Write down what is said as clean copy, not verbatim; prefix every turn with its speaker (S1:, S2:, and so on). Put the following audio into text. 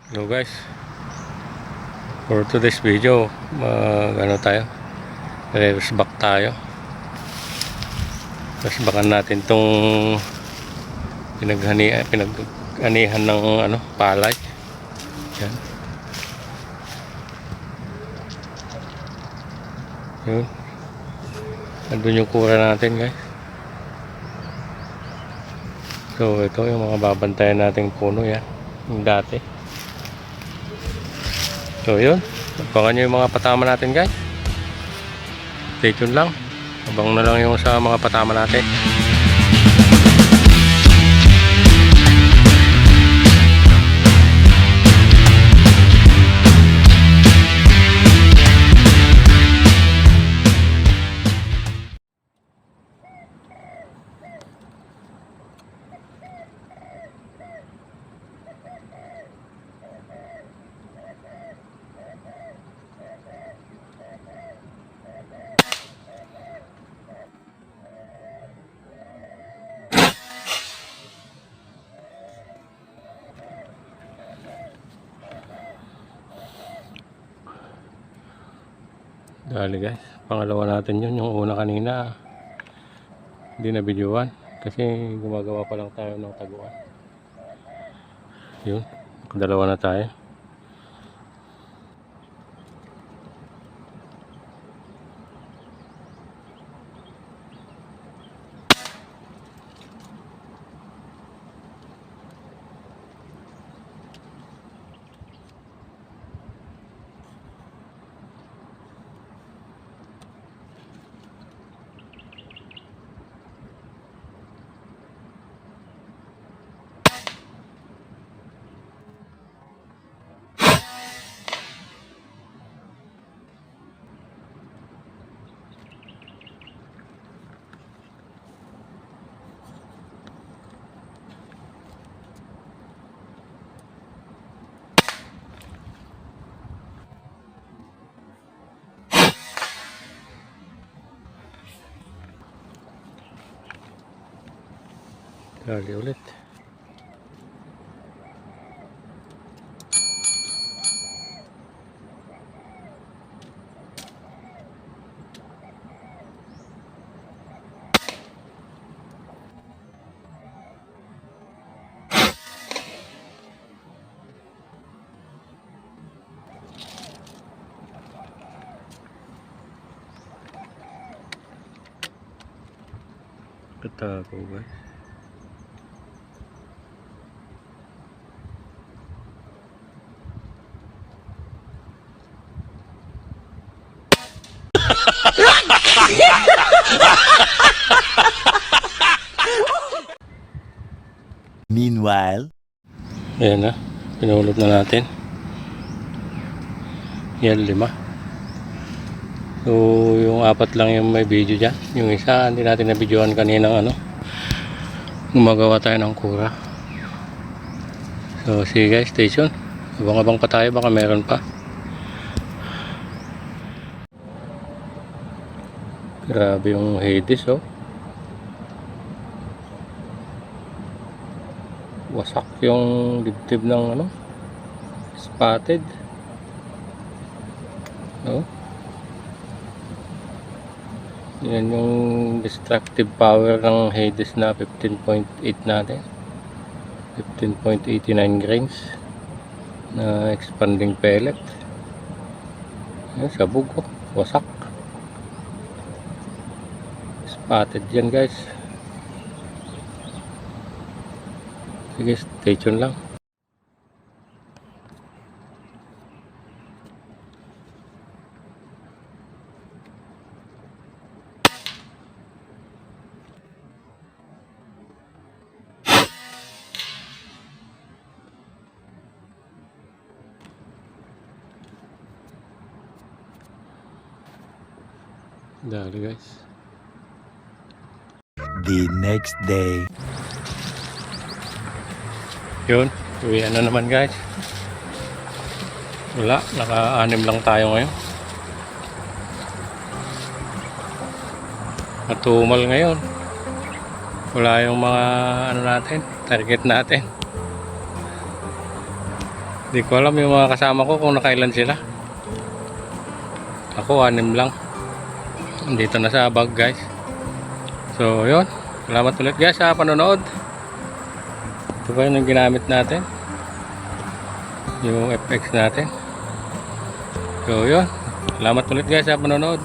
S1: Hello guys, for today's video ano tayo, reverse back tayo. Reverse backan natin tong pinag-anihan ng palay. Yan. Yun. Andun yung kura natin guys. So ito yung mga babantayan nating puno yan, yung dati. So yun, abangan nyo yung mga patama natin guys. Stay tuned lang. Abang na lang yung sa mga patama natin. Dali guys, pangalawa natin yun. Yung una kanina hindi na videoan kasi gumagawa pa lang tayo ng taguan. Yun, dalawa na tayo. Dali ulit. Katago guys.
S2: Meanwhile,
S1: Ayan na, pinulot na natin. Yan, 5. So yung 4 lang yung may video dyan. Yung isa hindi natin na videoan kaninang gumagawa tayo ng kura. So sige guys, stay tuned. Abang-abang pa tayo, baka meron pa. Grabe yung Hades oh. Wasak yung dibdib ng spotted. Oh. Yan yung destructive power ng Hades na 15.8 natin. 15.89 grains na expanding pellet. Yan, sabog oh. Wasak. Spotted yan guys. Sige, stay tuned lang. Dali guys.
S2: the next day.
S1: Yun, uwian na naman guys. Wala, naka-6 lang tayo ngayon. Matumal ngayon. Wala yung mga natin, target natin. Hindi ko alam yung mga kasama ko kung nakailan sila. Ako 6 lang. Dito na sa bag guys. So yun. Salamat ulit guys sa panonood. Ito pa yung ginamit natin. Yung FX natin. So yun. Salamat ulit guys sa panonood.